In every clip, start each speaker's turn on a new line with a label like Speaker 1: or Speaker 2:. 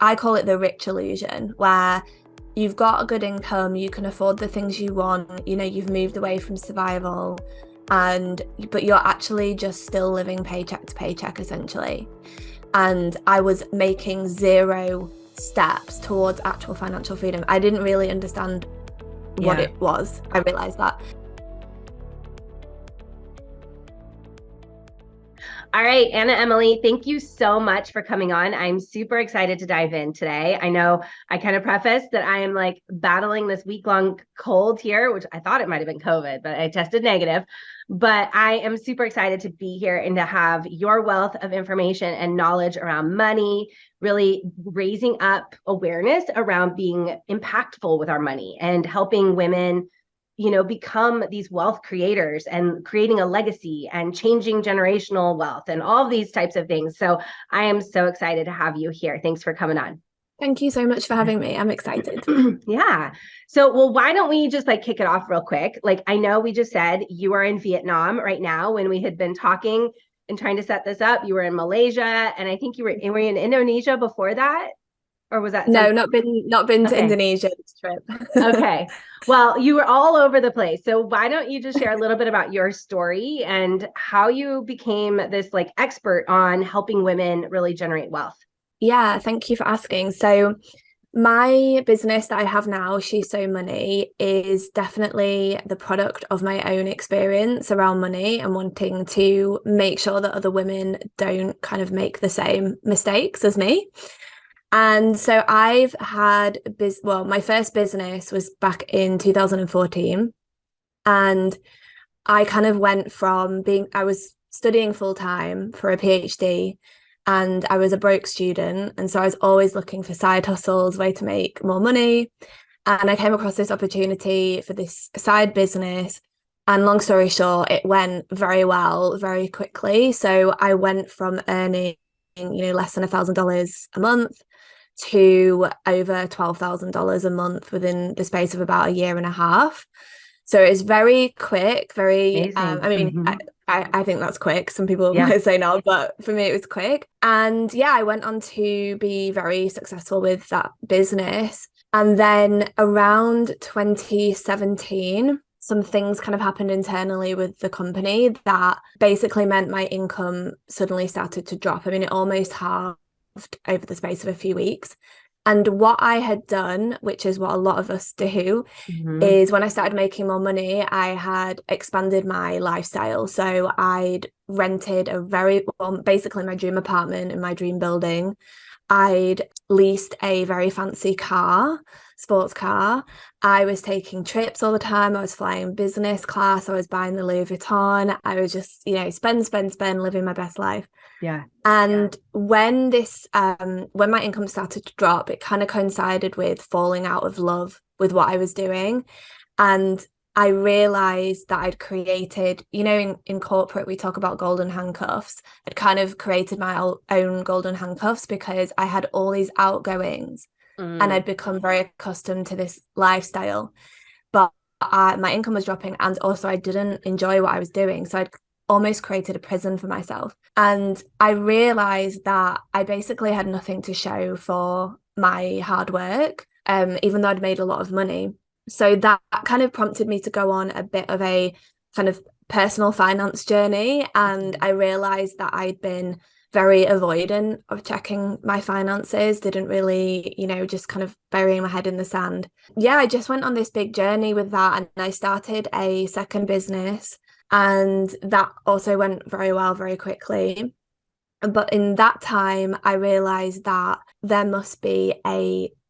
Speaker 1: I call it the rich illusion, where you've got a good income, you can afford the things you want, you've moved away from survival, but you're actually just still living paycheck to paycheck essentially. And I was making zero steps towards actual financial freedom. I didn't really understand what it was. I realized that.
Speaker 2: All right, Anna Emily, thank you so much for coming on. I'm super excited to dive in today. I know I kind of prefaced that I am like battling this week-long cold here, which I thought it might have been COVID, but I tested negative. But I am super excited to be here and to have your wealth of information and knowledge around money, really raising up awareness around being impactful with our money and helping women become these wealth creators and creating a legacy and changing generational wealth and all of these types of things. So I am so excited to have you here. Thanks for coming on.
Speaker 1: Thank you so much for having me. I'm excited.
Speaker 2: Yeah. So, well, why don't we just like kick it off real quick? Like, I know we just said you are in Vietnam right now when we had been talking and trying to set this up. You were in Malaysia, and I think you were in Indonesia before that, or was that
Speaker 1: No, not been to Indonesia this trip.
Speaker 2: Okay. Well, you were all over the place. So why don't you just share a little bit about your story and how you became this like expert on helping women really generate wealth?
Speaker 1: Yeah, thank you for asking. So my business that I have now, She's So Money, is definitely the product of my own experience around money and wanting to make sure that other women don't kind of make the same mistakes as me. And so I've had my first business was back in 2014. And I kind of went from I was studying full time for a PhD, and I was a broke student. And so I was always looking for side hustles, way to make more money. And I came across this opportunity for this side business. And long story short, it went very well, very quickly. So I went from earning, less than $1,000 a month to over $12,000 a month within the space of about a year and a half. So it's very quick, very, I mean,
Speaker 2: Mm-hmm.
Speaker 1: I think that's quick. Some people might say no, but for me, it was quick. And yeah, I went on to be very successful with that business. And then around 2017, some things kind of happened internally with the company that basically meant my income suddenly started to drop. I mean, it almost halved over the space of a few weeks. And what I had done, which is what a lot of us do, is when I started making more money, I had expanded my lifestyle. So I'd rented basically my dream apartment in my dream building. I'd leased a very fancy sports car. I was taking trips all the time. I was flying business class. I was buying the Louis Vuitton. I was just, spend, living my best life.
Speaker 2: Yeah.
Speaker 1: And when my income started to drop, it kind of coincided with falling out of love with what I was doing. And I realized that I'd created, in corporate, we talk about golden handcuffs. I'd kind of created my own golden handcuffs because I had all these outgoings and I'd become very accustomed to this lifestyle. But my income was dropping, and also I didn't enjoy what I was doing. So I'd almost created a prison for myself. And I realized that I basically had nothing to show for my hard work, even though I'd made a lot of money. So that kind of prompted me to go on a bit of a kind of personal finance journey. And I realized that I'd been very avoidant of checking my finances, didn't really, just kind of burying my head in the sand. Yeah, I just went on this big journey with that. And I started a second business, and that also went very well, very quickly. But in that time, I realized that there must be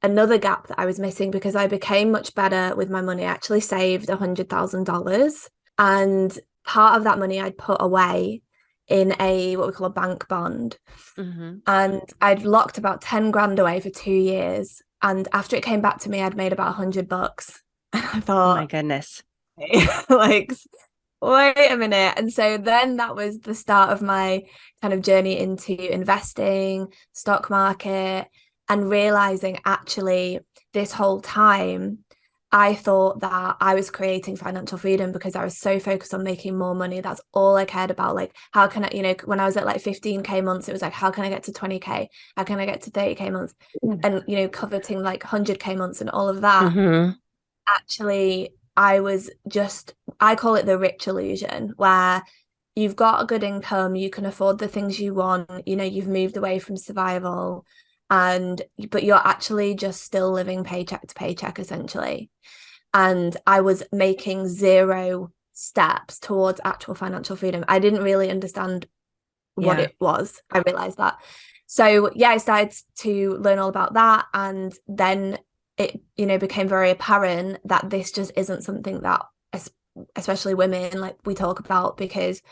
Speaker 1: another gap that I was missing, because I became much better with my money. I actually saved $100,000, and part of that money I'd put away in what we call a bank bond. And I'd locked about 10 grand away for 2 years. And after it came back to me, I'd made about $100. I thought,
Speaker 2: oh my goodness.
Speaker 1: like, wait a minute. And so then that was the start of my kind of journey into investing, stock market, and realizing actually this whole time I thought that I was creating financial freedom because I was so focused on making more money. That's all I cared about. Like, how can I, when I was at like 15K months, it was like, how can I get to 20K? How can I get to 30K months? And, coveting like 100K months and all of that.
Speaker 2: Mm-hmm.
Speaker 1: Actually, I call it the rich illusion, where you've got a good income, you can afford the things you want, you've moved away from survival, but you're actually just still living paycheck to paycheck essentially. And I was making zero steps towards actual financial freedom. I didn't really understand what it was. I realized that. So yeah, I started to learn all about that, and then it became very apparent that this just isn't something that especially women like we talk about, because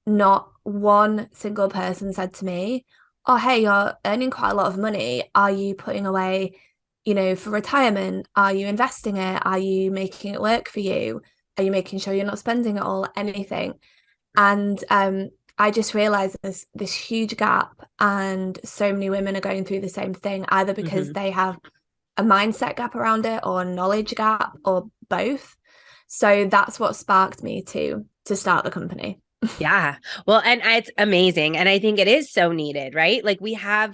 Speaker 1: not one single person said to me, oh, hey, you're earning quite a lot of money. Are you putting away, for retirement? Are you investing it? Are you making it work for you? Are you making sure you're not spending it all? Anything. And I just realized this huge gap, and so many women are going through the same thing, either because they have a mindset gap around it or a knowledge gap or both. So that's what sparked me to start the company.
Speaker 2: Yeah. Well, and it's amazing. And I think it is so needed, right? Like I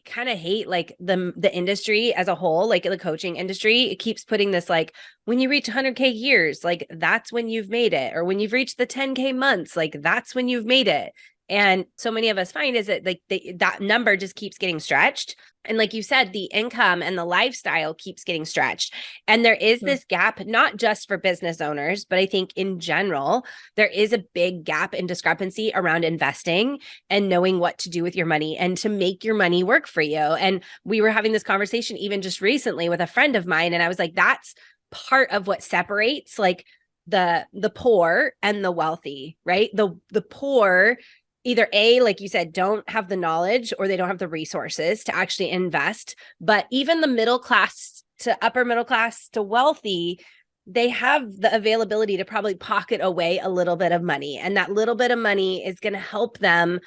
Speaker 2: kind of hate like the industry as a whole, like the coaching industry. It keeps putting this like, when you reach 100K years, like that's when you've made it, or when you've reached the 10K months, like that's when you've made it. And so many of us find is that like that number just keeps getting stretched. And like you said, the income and the lifestyle keeps getting stretched. And there is this gap, not just for business owners, but I think in general, there is a big gap in discrepancy around investing and knowing what to do with your money and to make your money work for you. And we were having this conversation even just recently with a friend of mine. And I was like, that's part of what separates like the poor and the wealthy, right? The poor either like you said, don't have the knowledge or they don't have the resources to actually invest. But even the middle class to upper middle class to wealthy, they have the availability to probably pocket away a little bit of money. And that little bit of money is going to help them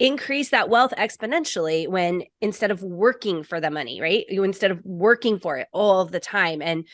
Speaker 2: increase that wealth exponentially when instead of working for the money, right? Instead of working for it all of the time. And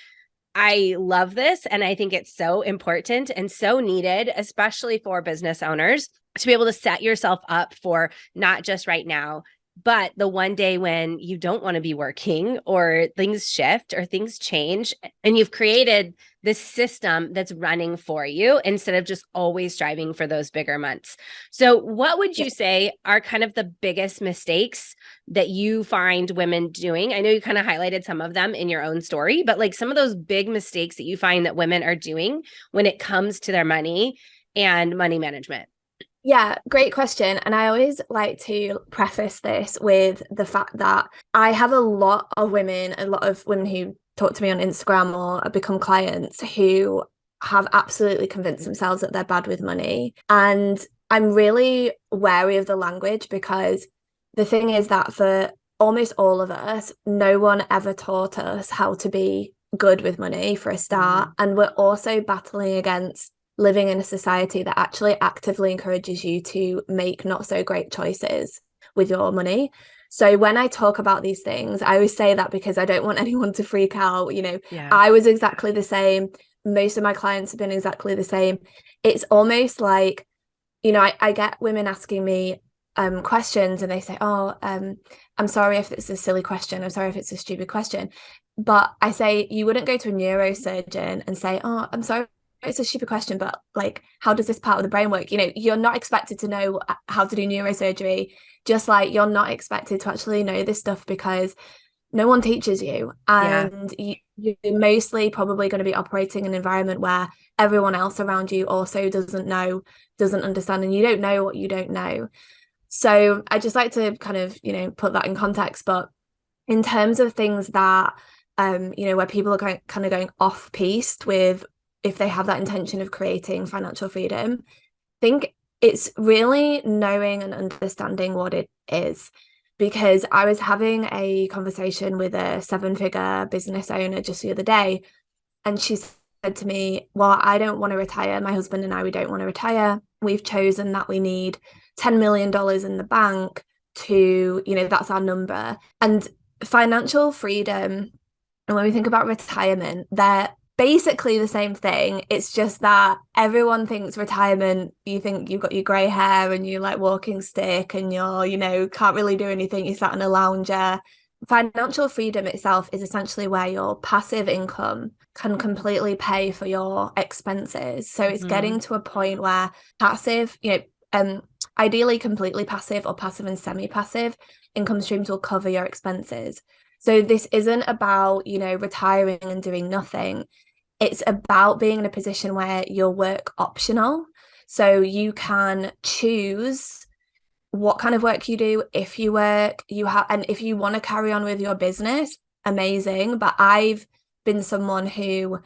Speaker 2: I love this. And I think it's so important and so needed, especially for business owners, to be able to set yourself up for not just right now, but the one day when you don't want to be working or things shift or things change and you've created this system that's running for you instead of just always striving for those bigger months. So what would you say are kind of the biggest mistakes that you find women doing? I know you kind of highlighted some of them in your own story, but like some of those big mistakes that you find that women are doing when it comes to their money and money management.
Speaker 1: Yeah, great question. And I always like to preface this with the fact that I have a lot of women who talk to me on Instagram or become clients who have absolutely convinced themselves that they're bad with money. And I'm really wary of the language, because the thing is that for almost all of us, no one ever taught us how to be good with money for a start. And we're also battling against living in a society that actually actively encourages you to make not so great choices with your money. So when I talk about these things, I always say that because I don't want anyone to freak out. I was exactly the same. Most of my clients have been exactly the same. It's almost like, I get women asking me questions and they say, oh, I'm sorry if it's a silly question. I'm sorry if it's a stupid question. But I say, you wouldn't go to a neurosurgeon and say, oh, I'm sorry, it's a stupid question, but like, how does this part of the brain work? You're not expected to know how to do neurosurgery, just like you're not expected to actually know this stuff because no one teaches you. And you're mostly probably going to be operating in an environment where everyone else around you also doesn't understand, and you don't know what you don't know. So I just like to kind of, put that in context. But in terms of things that, where people are kind of going off piste with, if they have that intention of creating financial freedom, I think it's really knowing and understanding what it is. Because I was having a conversation with a 7-figure business owner just the other day, and she said to me, well, I don't want to retire. My husband and I, we don't want to retire. We've chosen that we need $10 million in the bank to, that's our number. And financial freedom And when we think about retirement, they're basically the same thing. It's just that everyone thinks retirement, you think you've got your grey hair and you like walking stick and you're, can't really do anything. You sat in a lounger. Financial freedom itself is essentially where your passive income can completely pay for your expenses. So it's getting to a point where passive, ideally completely passive or passive and semi-passive income streams will cover your expenses. So this isn't about, retiring and doing nothing. It's about being in a position where you're work optional. So you can choose what kind of work you do. If you work, and if you want to carry on with your business, amazing. But I've been someone who,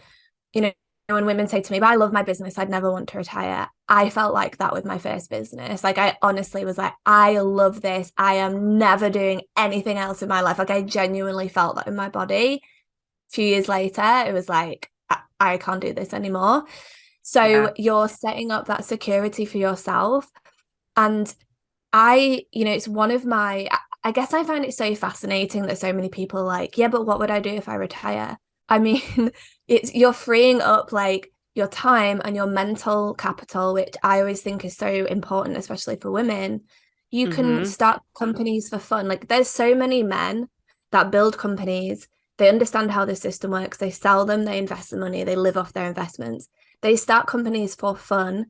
Speaker 1: when women say to me, but I love my business, I'd never want to retire. I felt like that with my first business. Like I honestly was like, I love this. I am never doing anything else in my life. Like I genuinely felt that in my body. A few years later, it was like, I can't do this anymore. So you're setting up that security for yourself. And it's one of I guess I find it so fascinating that so many people are like, yeah, but what would I do if I retire? I mean, you're freeing up like your time and your mental capital, which I always think is so important, especially for women. You can start companies for fun. Like there's so many men that build companies. They understand how the system works. They sell them, they invest the money, they live off their investments. They start companies for fun.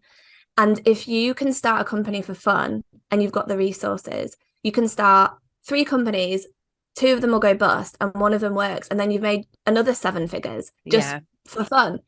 Speaker 1: And if you can start a company for fun and you've got the resources, you can start 3 companies, 2 of them will go bust and 1 of them works. And then you've made another 7 figures just for fun.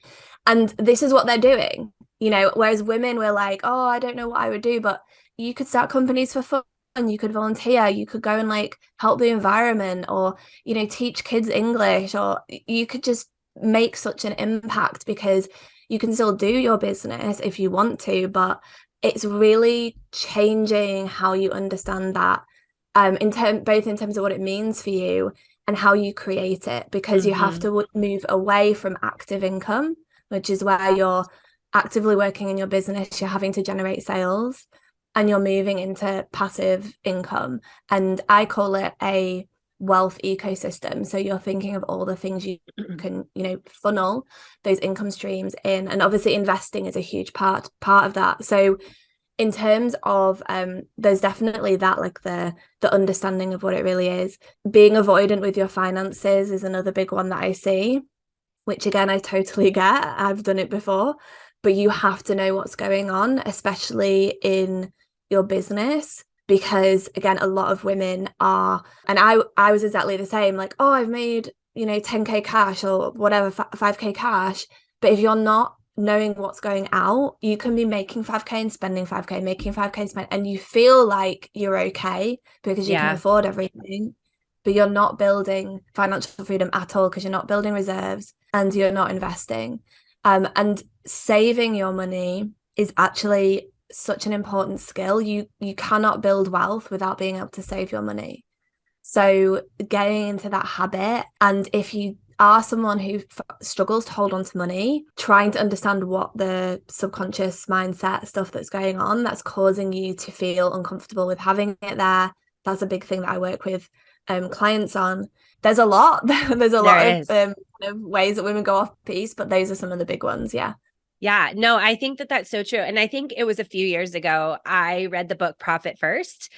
Speaker 1: And this is what they're doing, whereas women were like, oh, I don't know what I would do, but you could start companies for fun. You could volunteer, you could go and like help the environment or, teach kids English, or you could just make such an impact because you can still do your business if you want to, but it's really changing how you understand that both in terms of what it means for you and how you create it, because you have to move away from active income, which is where you're actively working in your business, you're having to generate sales, and you're moving into passive income. And I call it a wealth ecosystem. So you're thinking of all the things you can, funnel those income streams in. And obviously investing is a huge part of that. So in terms of there's definitely that, like the understanding of what it really is. Being avoidant with your finances is another big one that I see, which again I totally get. I've done it before, but you have to know what's going on, especially in your business, because again a lot of women are, and I was exactly the same, like, oh, I've made 10k cash or whatever, 5k cash, but if you're not knowing what's going out, you can be making 5k and spending 5k, making 5k and spend, and you feel like you're okay because you can afford everything, but you're not building financial freedom at all because you're not building reserves and you're not investing. And saving your money is actually such an important skill. You cannot build wealth without being able to save your money. So getting into that habit, and if you are someone who struggles to hold on to money, trying to understand what the subconscious mindset stuff that's going on that's causing you to feel uncomfortable with having it there, that's a big thing that I work with clients on. There's a lot of ways that women go off piece, but those are some of the big ones.
Speaker 2: Yeah, no, I think that that's so true. And I think it was a few years ago, I read the book Profit First,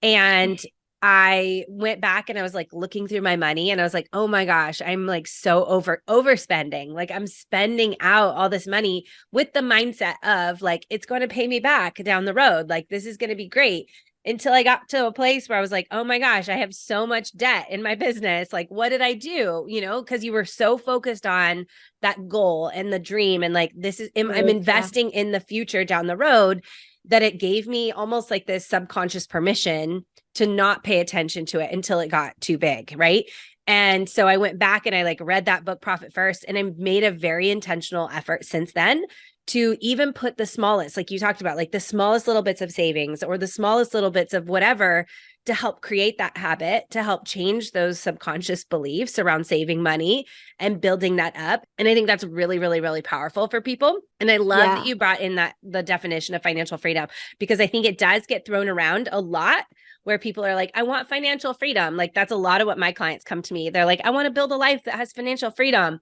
Speaker 2: and I went back and I was like looking through my money and I was like, oh my gosh, I'm like so overspending. Like I'm spending out all this money with the mindset of like, it's going to pay me back down the road. Like this is going to be great. Until I got to a place where I was like, oh my gosh, I have so much debt in my business. Like, what did I do? Because you were so focused on that goal and the dream. And like, I'm investing in the future down the road, that it gave me almost like this subconscious permission to not pay attention to it until it got too big. Right. And so I went back and I like read that book, Profit First, and I made a very intentional effort since then to even put the smallest, like you talked about, like the smallest little bits of savings or the smallest little bits of whatever to help create that habit, to help change those subconscious beliefs around saving money and building that up. And I think that's really, really, really powerful for people. And I love that you brought in the definition of financial freedom, because I think it does get thrown around a lot where people are like, I want financial freedom. Like that's a lot of what my clients come to me. They're like, I want to build a life that has financial freedom.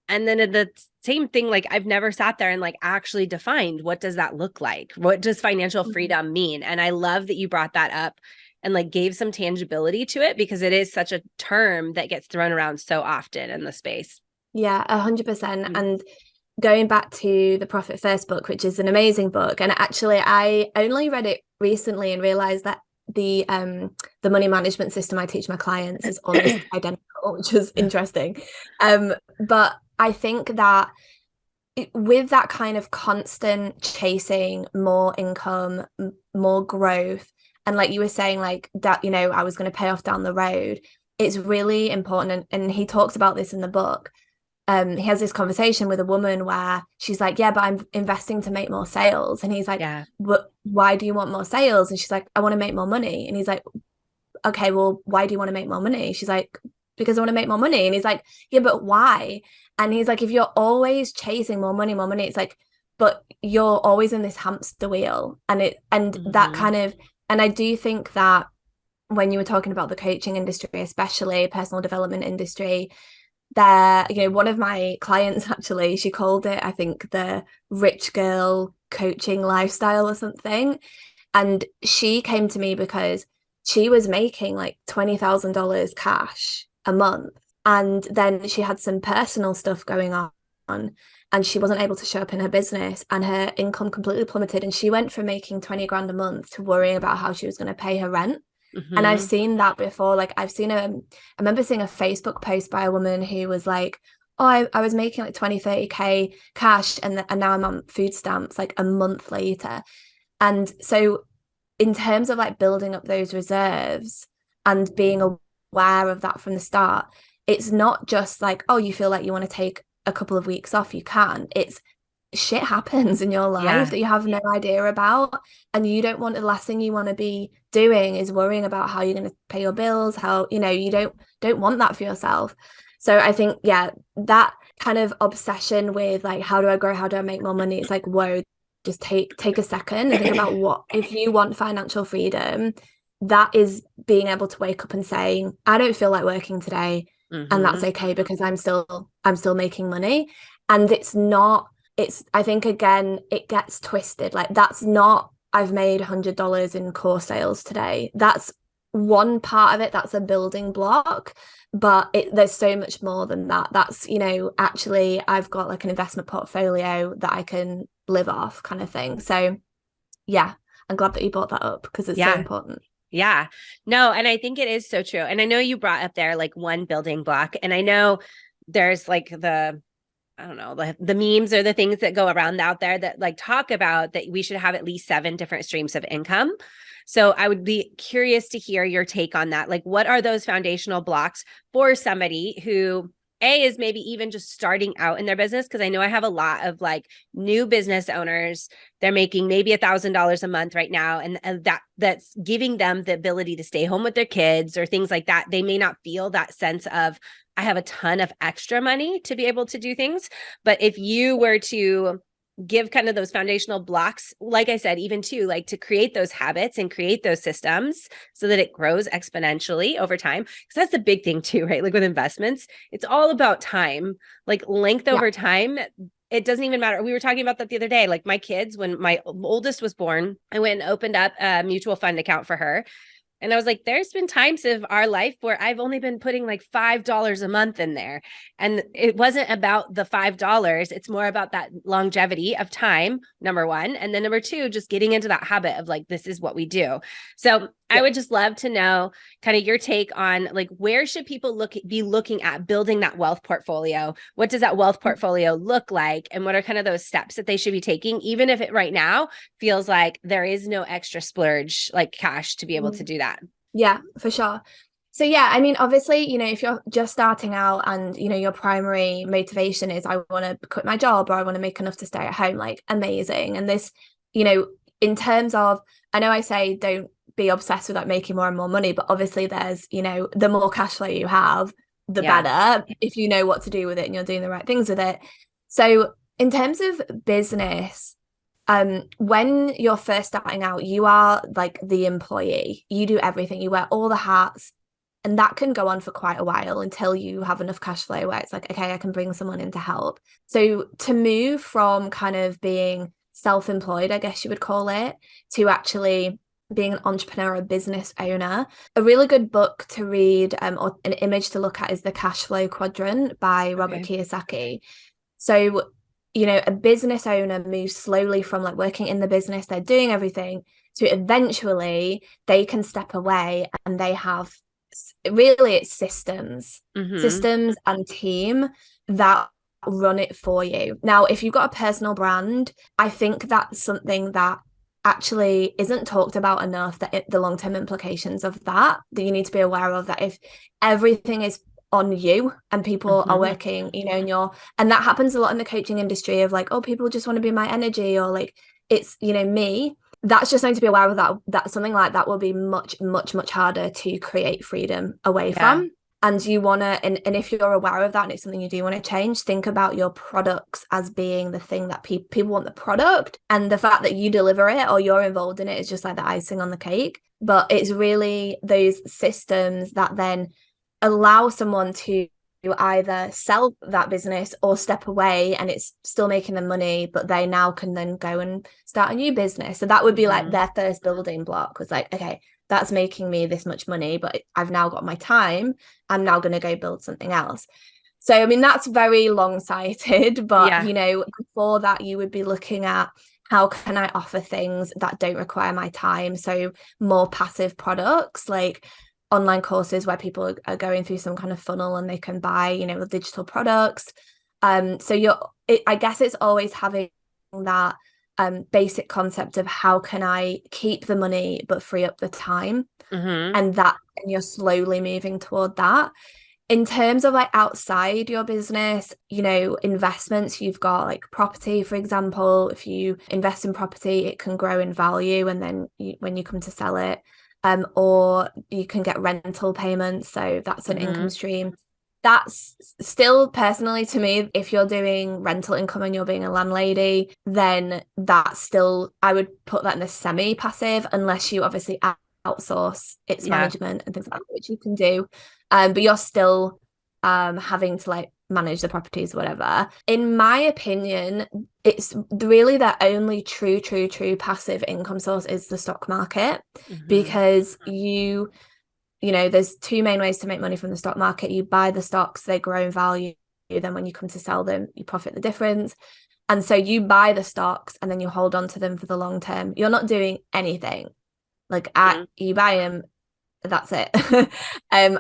Speaker 2: And then the same thing, like I've never sat there and like actually defined what does that look like? What does financial freedom mean? And I love that you brought that up and like gave some tangibility to it, because it is such a term that gets thrown around so often in the space.
Speaker 1: Yeah, 100%. And going back to the Profit First book, which is an amazing book, and actually I only read it recently and realized that the money management system I teach my clients is almost identical, which was interesting. But I think that with that kind of constant chasing more income, more growth, and like you were saying, like that, you know, I was going to pay off down the road, it's really important. And he talks about this in the book. He has this conversation with a woman where she's like, yeah, but I'm investing to make more sales. And he's like,
Speaker 2: Yeah.
Speaker 1: but why do you want more sales? And she's like, I want to make more money. And he's like, okay, well, why do you want to make more money? She's like, because I want to make more money. And he's like, yeah, but why? And he's like, if you're always chasing more money, it's like, but you're always in this hamster wheel. And that kind of, and I do think that when you were talking about the coaching industry, especially personal development industry, there, you know, one of my clients actually, she called it, I think, the rich girl coaching lifestyle or something. And she came to me because she was making like $20,000 cash a month. And then she had some personal stuff going on, and she wasn't able to show up in her business, and her income completely plummeted. And she went from making 20 grand a month to worrying about how she was going to pay her rent. And I've seen that before. Like I remember seeing a Facebook post by a woman who was like, oh, I was making like 20-30K cash, and now I'm on food stamps like a month later. And so in terms of like building up those reserves and being aware of that from the start, it's not just like, oh, you feel like you want to take a couple of weeks off, you can. It's shit happens in your life that you have no idea about, and you don't want, the last thing you want to be doing is worrying about how you're going to pay your bills, how, you know, you don't want that for yourself. So I think, yeah, that kind of obsession with like, how do I grow, how do I make more money, it's like, whoa, just take a second and think about what, if you want financial freedom, that is being able to wake up and saying, I don't feel like working today, and that's okay, because I'm still making money. And I think, again, it gets twisted. Like, that's not, I've made $100 in course sales today. That's one part of it. That's a building block, but there's so much more than that. That's, you know, actually I've got like an investment portfolio that I can live off, kind of thing. So yeah, I'm glad that you brought that up, because it's so important.
Speaker 2: Yeah, no, and I think it is so true. And I know you brought up there like one building block, and I know there's like I don't know, the memes or the things that go around out there that like talk about that we should have at least 7 different streams of income. So I would be curious to hear your take on that. Like, what are those foundational blocks for somebody who is maybe even just starting out in their business? Because I know I have a lot of like new business owners. They're making maybe $1,000 a month right now, and that's giving them the ability to stay home with their kids or things like that. They may not feel that sense of, I have a ton of extra money to be able to do things. But if you were to give kind of those foundational blocks, like I said, even too, like to create those habits and create those systems so that it grows exponentially over time. Because that's the big thing too, right? Like with investments, it's all about time, like length over time. It doesn't even matter. We were talking about that the other day. Like my kids, when my oldest was born, I went and opened up a mutual fund account for her. And I was like, there's been times of our life where I've only been putting like $5 a month in there. And it wasn't about the $5. It's more about that longevity of time, number one. And then number two, just getting into that habit of like, this is what we do. So I would just love to know kind of your take on like, where should people be looking at building that wealth portfolio? What does that wealth portfolio look like? And what are kind of those steps that they should be taking, even if it right now feels like there is no extra splurge, like cash to be able to do that?
Speaker 1: Yeah, for sure. So yeah, I mean, obviously, you know, if you're just starting out and, you know, your primary motivation is, I want to quit my job or I want to make enough to stay at home, like amazing. And this, you know, in terms of, I know I say don't be obsessed with like making more and more money, but obviously there's, you know, the more cash flow you have, the better, if you know what to do with it and you're doing the right things with it. So in terms of business, when you're first starting out, you are like the employee. You do everything. You wear all the hats. And that can go on for quite a while until you have enough cash flow where it's like, okay, I can bring someone in to help. So to move from kind of being self-employed, I guess you would call it, to actually being an entrepreneur, a business owner, a really good book to read or an image to look at is The Cash Flow Quadrant by Robert Kiyosaki. So, you know, a business owner moves slowly from like working in the business, they're doing everything, to eventually they can step away and they have really it's systems and team that run it for you. Now, if you've got a personal brand, I think that's something that actually isn't talked about enough, that the long-term implications of that you need to be aware of, that if everything is on you and people are working, you know, and that happens a lot in the coaching industry of like, oh, people just want to be my energy, or like it's, you know, me. That's just something to be aware of, that something like that will be much, much, much harder to create freedom away from. And you want to, and if you're aware of that and it's something you do want to change, think about your products as being the thing that people want the product, and the fact that you deliver it or you're involved in it is just like the icing on the cake. But it's really those systems that then allow someone to either sell that business or step away and it's still making them money, but they now can then go and start a new business. So that would be like their first building block, was like, okay, that's making me this much money, but I've now got my time. I'm now going to go build something else. So, I mean, that's very long-sighted, but, you know, before that, you would be looking at how can I offer things that don't require my time? So more passive products, like online courses where people are going through some kind of funnel and they can buy, you know, digital products. So I guess it's always having that basic concept of how can I keep the money but free up the time, and you're slowly moving toward that. In terms of like outside your business, you know, investments, you've got like property, for example. If you invest in property, it can grow in value, and then when you come to sell it, or you can get rental payments, so that's an income stream. That's still, personally to me, if you're doing rental income and you're being a landlady, then that's still, I would put that in the semi-passive, unless you obviously outsource its management and things like that, which you can do, but you're still having to like manage the properties or whatever. In my opinion, it's really the only true passive income source is the stock market, because you know, there's two main ways to make money from the stock market. You buy the stocks, they grow in value, then when you come to sell them, you profit the difference. And so you buy the stocks and then you hold on to them for the long term. You're not doing anything. Like you buy them, that's it.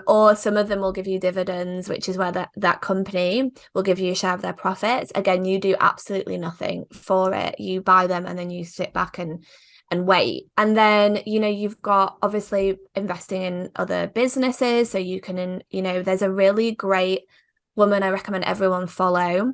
Speaker 1: Or some of them will give you dividends, which is where that company will give you a share of their profits. Again, you do absolutely nothing for it. You buy them and then you sit back and wait. And then, you know, you've got obviously investing in other businesses. So you can, you know, there's a really great woman I recommend everyone follow.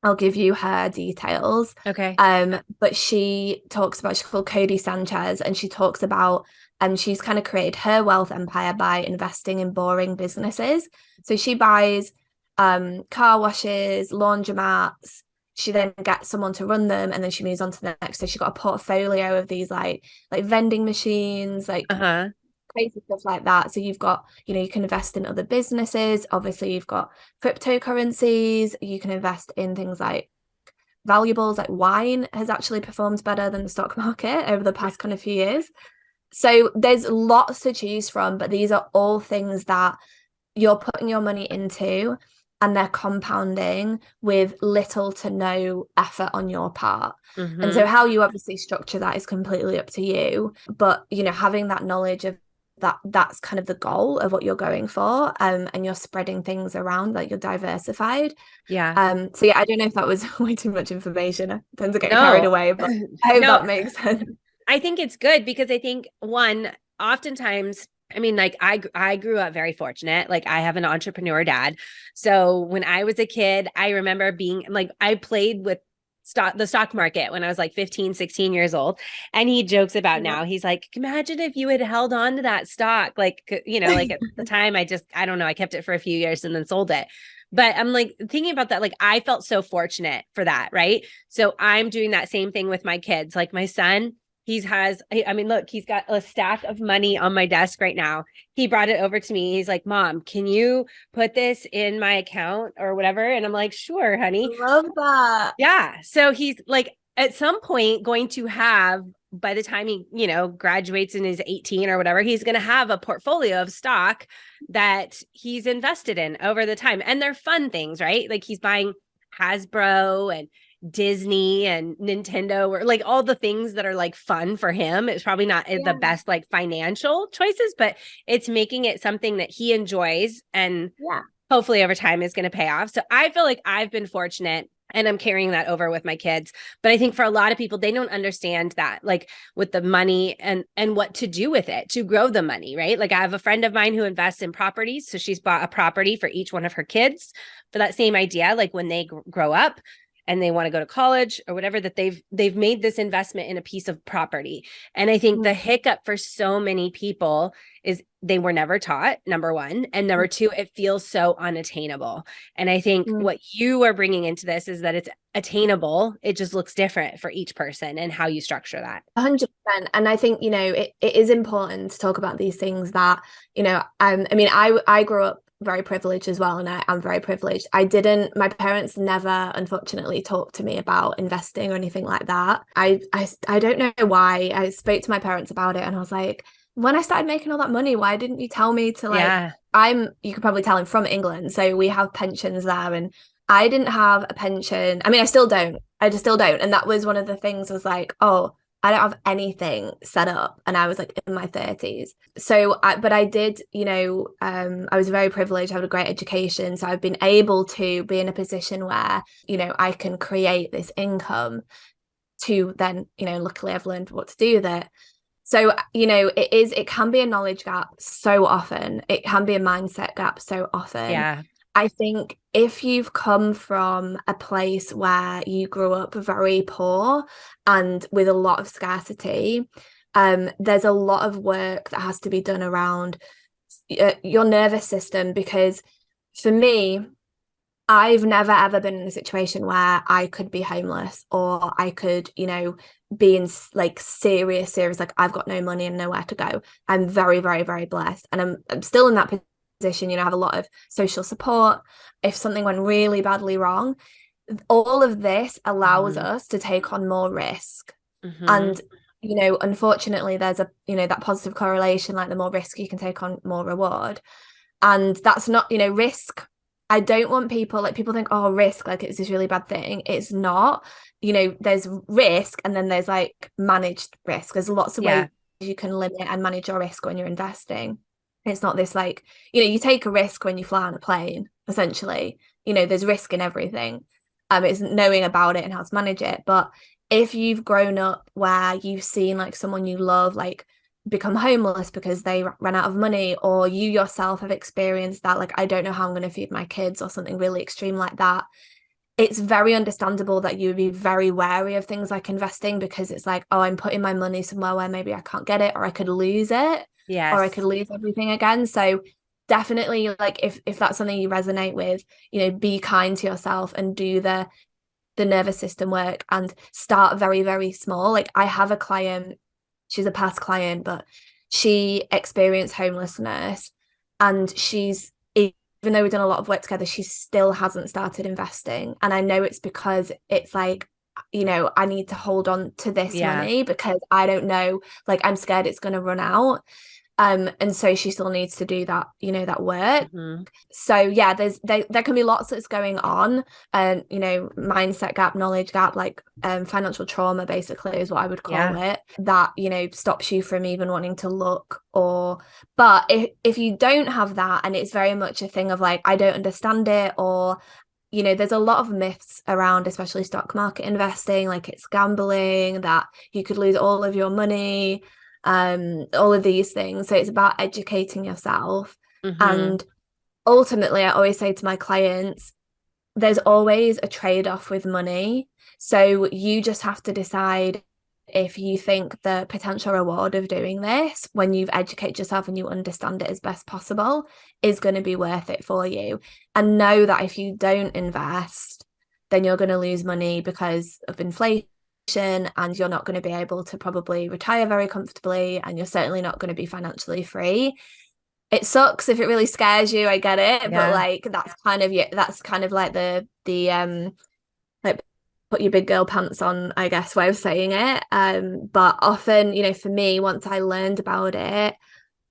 Speaker 1: I'll give you her details.
Speaker 2: Okay.
Speaker 1: But she's called Codie Sanchez, and she talks about she's kind of created her wealth empire by investing in boring businesses. So she buys car washes, laundromats. She then gets someone to run them, and then she moves on to the next. So she got a portfolio of these like vending machines, like crazy stuff like that. So you've got, you know, you can invest in other businesses. Obviously, you've got cryptocurrencies. You can invest in things like valuables, like wine has actually performed better than the stock market over the past kind of few years. So there's lots to choose from, but these are all things that you're putting your money into, and they're compounding with little to no effort on your part. And so how you obviously structure that is completely up to you. But, you know, having that knowledge of that's kind of the goal of what you're going for, and you're spreading things around, like you're diversified. So yeah, I don't know if that was way too much information. I tend to get carried away, but I hope that makes sense.
Speaker 2: I think it's good, because I think oftentimes, I mean, like I grew up very fortunate. Like I have an entrepreneur dad. So when I was a kid, I remember being like, I played with the stock market when I was like 15, 16 years old. And he jokes about now, he's like, imagine if you had held on to that stock. Like, you know, like at the time, I don't know, I kept it for a few years and then sold it. But I'm like thinking about that. Like, I felt so fortunate for that. Right. So I'm doing that same thing with my kids. Like my son, I mean, look, he's got a stack of money on my desk right now. He brought it over to me. He's like, Mom, can you put this in my account or whatever? And I'm like, sure, honey.
Speaker 1: Love that.
Speaker 2: Yeah. So he's like at some point going to have, by the time he, you know, graduates and is 18 or whatever, he's going to have a portfolio of stock that he's invested in over the time. And they're fun things, right? Like he's buying Hasbro and Disney and Nintendo, or like all the things that are like fun for him. It's probably not the best like financial choices, but it's making it something that he enjoys and hopefully over time is going to pay off. So I feel like I've been fortunate and I'm carrying that over with my kids. But I think for a lot of people, they don't understand that, like with the money and what to do with it to grow the money, right? Like I have a friend of mine who invests in properties. So she's bought a property for each one of her kids for that same idea. Like when they grow up and they want to go to college or whatever, that they've made this investment in a piece of property. And I think the hiccup for so many people is they were never taught, number one. And number two, it feels so unattainable. And I think what you are bringing into this is that it's attainable. It just looks different for each person and how you structure that.
Speaker 1: 100%. And I think, you know, it is important to talk about these things that, you know, I mean, I grew up very privileged as well, and I'm very privileged. My parents never unfortunately talked to me about investing or anything like that. I don't know why. I spoke to my parents about it and I was like, when I started making all that money, why didn't you tell me to like you could probably tell I'm from England, so we have pensions there, and I didn't have a pension. I mean, I still don't. And that was one of the things, was like, oh, I don't have anything set up. And I was like in my 30s. So, but I did, you know, I was very privileged. I had a great education. So I've been able to be in a position where, you know, I can create this income to then, you know, luckily I've learned what to do with it. So, you know, it can be a knowledge gap so often. It can be a mindset gap so often.
Speaker 2: Yeah.
Speaker 1: I think if you've come from a place where you grew up very poor and with a lot of scarcity, there's a lot of work that has to be done around your nervous system. Because for me, I've never ever been in a situation where I could be homeless, or I could, you know, be in like serious, like I've got no money and nowhere to go. I'm very, very, very blessed. And I'm still in that position, you know, I have a lot of social support. If something went really badly wrong, all of this allows us to take on more risk. And, you know, unfortunately, there's that positive correlation, like the more risk you can take on, more reward. And that's not, you know, risk. I don't want people think, oh, risk, like it's this really bad thing. It's not. You know, there's risk and then there's like managed risk. There's lots of ways you can limit and manage your risk when you're investing. It's not this like, you know, you take a risk when you fly on a plane, essentially. You know, there's risk in everything. It's knowing about it and how to manage it. But if you've grown up where you've seen like someone you love, like become homeless because they ran out of money, or you yourself have experienced that, like, I don't know how I'm going to feed my kids, or something really extreme like that, it's very understandable that you would be very wary of things like investing, because it's like, oh, I'm putting my money somewhere where maybe I can't get it, or I could lose it, or I could lose everything again. So definitely, like, if that's something you resonate with, you know, be kind to yourself and do the nervous system work and start very, very small. Like, I have a client, she's a past client, but she experienced homelessness, and even though we've done a lot of work together, she still hasn't started investing. And I know it's because it's like, you know, I need to hold on to this money because I don't know, like, I'm scared it's going to run out. And so she still needs to do that, you know, that work. So yeah, there can be lots that's going on, and you know, mindset gap, knowledge gap, like financial trauma basically is what I would call it, that, you know, stops you from even wanting to look. But if you don't have that, and it's very much a thing of like, I don't understand it, or you know, there's a lot of myths around, especially stock market investing, like it's gambling, that you could lose all of your money, all of these things. So it's about educating yourself. And ultimately, I always say to my clients, there's always a trade-off with money. So you just have to decide if you think the potential reward of doing this, when you've educated yourself and you understand it as best possible, is going to be worth it for you. And know that if you don't invest, then you're going to lose money because of inflation, and you're not going to be able to probably retire very comfortably, and you're certainly not going to be financially free. It sucks if it really scares you, I get it, but like that's kind of like the like put your big girl pants on, I guess, way of saying it. But often, you know, for me, once I learned about it,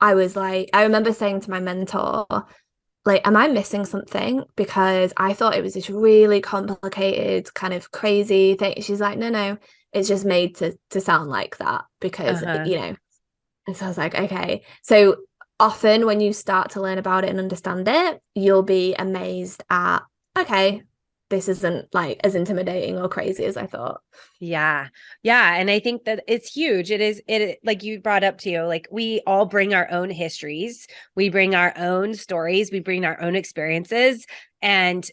Speaker 1: I was like, I remember saying to my mentor, like, am I missing something? Because I thought it was this really complicated, kind of crazy thing. She's like, no, it's just made to sound like that because, you know. And so I was like, okay. So often when you start to learn about it and understand it, you'll be amazed at, okay, this isn't like as intimidating or crazy as I thought.
Speaker 2: Yeah. And I think that it's huge. It like you brought up too, like we all bring our own histories. We bring our own stories. We bring our own experiences. And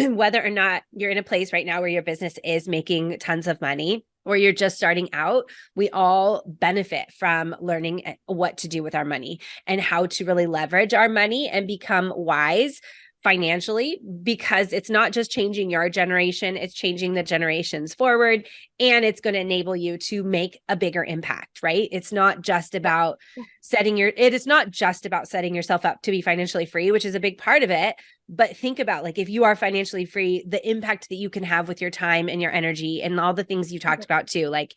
Speaker 2: whether or not you're in a place right now where your business is making tons of money, or you're just starting out, we all benefit from learning what to do with our money and how to really leverage our money and become wise financially, because it's not just changing your generation, it's changing the generations forward, and it's going to enable you to make a bigger impact, right? It's not just about setting yourself up to be financially free, which is a big part of it. But think about, like, if you are financially free, the impact that you can have with your time and your energy and all the things you talked about too, like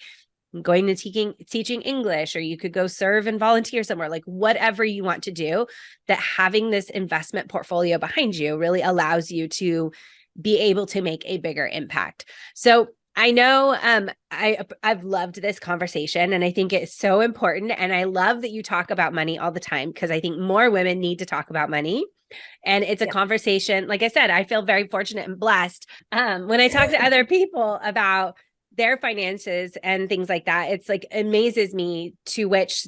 Speaker 2: going to teaching English, or you could go serve and volunteer somewhere, like whatever you want to do, that having this investment portfolio behind you really allows you to be able to make a bigger impact. So I know I've loved this conversation, and I think it's so important. And I love that you talk about money all the time, because I think more women need to talk about money. And it's a conversation, like I said, I feel very fortunate and blessed when I talk to other people about their finances and things like that. It's like amazes me to which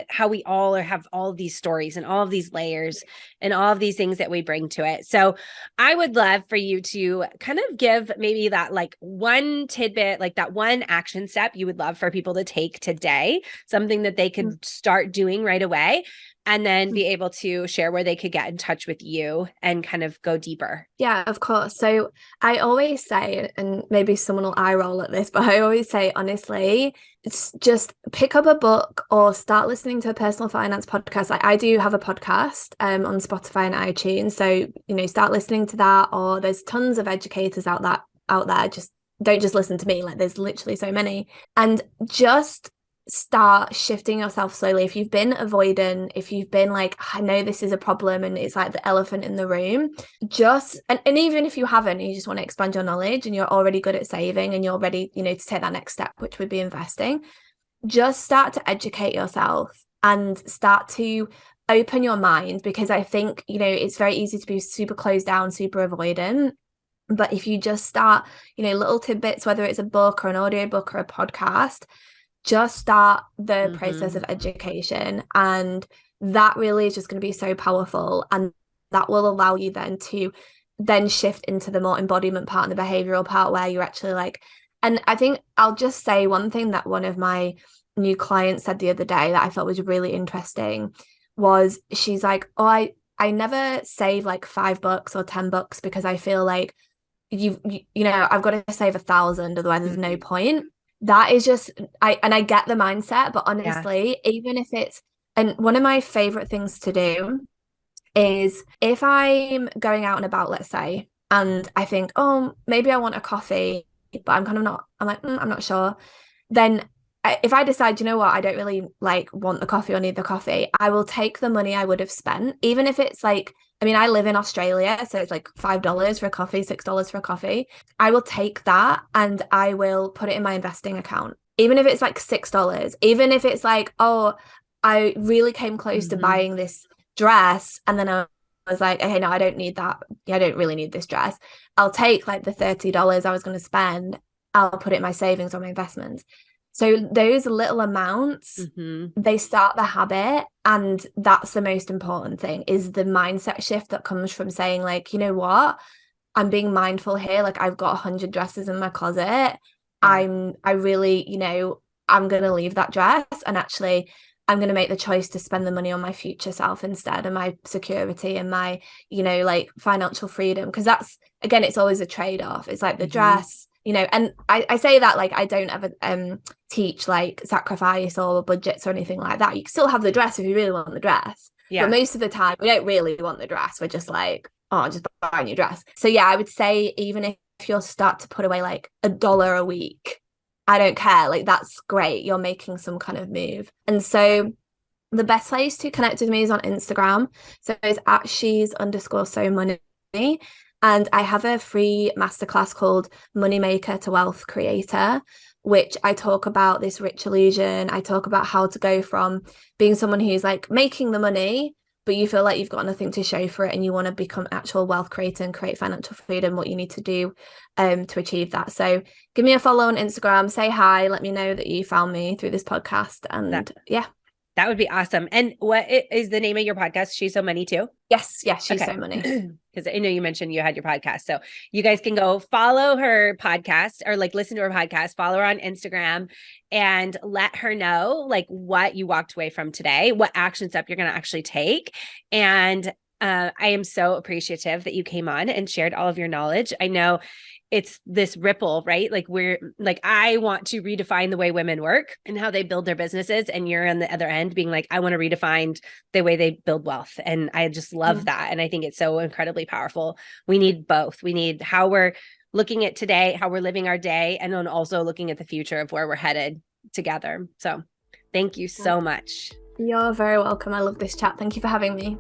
Speaker 2: how we all have all of these stories and all of these layers and all of these things that we bring to it. So I would love for you to kind of give maybe that like one tidbit, like that one action step you would love for people to take today, something that they could start doing right away, and then be able to share where they could get in touch with you and kind of go deeper.
Speaker 1: Yeah, of course. So I always say, and maybe someone will eye roll at this, but I always say, honestly, it's just pick up a book or start listening to a personal finance podcast. Like I do have a podcast on Spotify and iTunes. So, you know, start listening to that, or there's tons of educators out there. Just don't just listen to me. Like there's literally so many. And just start shifting yourself slowly. If you've been avoidant, if you've been like, I know this is a problem and it's like the elephant in the room, and even if you haven't, you just want to expand your knowledge and you're already good at saving and you're ready, you know, to take that next step, which would be investing, just start to educate yourself and start to open your mind, because I think, you know, it's very easy to be super closed down, super avoidant. But if you just start, you know, little tidbits, whether it's a book or an audiobook or a podcast, just start the process of education, and that really is just going to be so powerful, and that will allow you then to shift into the more embodiment part and the behavioral part, where you're actually like, and I think I'll just say one thing that one of my new clients said the other day that I thought was really interesting was, she's like, oh, I never save like $5 or $10 because I feel like you know, I've got to save 1,000, otherwise there's no point. That is just, I get the mindset, but honestly, even if it's, and one of my favorite things to do is if I'm going out and about, let's say, and I think, oh, maybe I want a coffee, but I'm not sure. Then if I decide, you know what, I don't really like want the coffee or need the coffee, I will take the money I would have spent, even if it's like, I mean, I live in Australia, so it's like $5 for a coffee, $6 for a coffee. I will take that and I will put it in my investing account. Even if it's like $6, even if it's like, oh, I really came close to buying this dress, and then I was like, okay, no, I don't need that. I don't really need this dress. I'll take like the $30 I was going to spend. I'll put it in my savings or my investments. So those little amounts, they start the habit. And that's the most important thing, is the mindset shift that comes from saying like, you know what, I'm being mindful here. Like I've got 100 dresses in my closet.
Speaker 2: Yeah.
Speaker 1: I really, I'm going to leave that dress, and actually I'm going to make the choice to spend the money on my future self instead, and my security and my, like financial freedom. Because that's, again, it's always a trade-off. It's like the dress, and I say that like I don't ever teach like sacrifice or budgets or anything like that. You can still have the dress if you really want the dress.
Speaker 2: Yeah.
Speaker 1: But most of the time we don't really want the dress. We're just like, oh, just buy a new dress. So yeah, I would say even if you'll start to put away like $1 a week, I don't care. Like that's great. You're making some kind of move. And so the best place to connect with me is on Instagram. So it's at she's_so money. And I have a free masterclass called Moneymaker to Wealth Creator, which I talk about this rich illusion. I talk about how to go from being someone who's like making the money, but you feel like you've got nothing to show for it, and you want to become actual wealth creator and create financial freedom, what you need to do to achieve that. So give me a follow on Instagram, say hi, let me know that you found me through this podcast. And yeah.
Speaker 2: That would be awesome. And what is the name of your podcast? She's So Money too?
Speaker 1: Yes, She's So Money.
Speaker 2: Because I know you mentioned you had your podcast. So you guys can go follow her podcast, or like listen to her podcast, follow her on Instagram, and let her know like what you walked away from today, what action step you're going to actually take. And I am so appreciative that you came on and shared all of your knowledge. I know it's this ripple, right? Like I want to redefine the way women work and how they build their businesses. And you're on the other end being like, I want to redefine the way they build wealth. And I just love that. And I think it's so incredibly powerful. We need both. We need how we're looking at today, how we're living our day, and then also looking at the future of where we're headed together. So thank you so much.
Speaker 1: You're very welcome. I love this chat. Thank you for having me.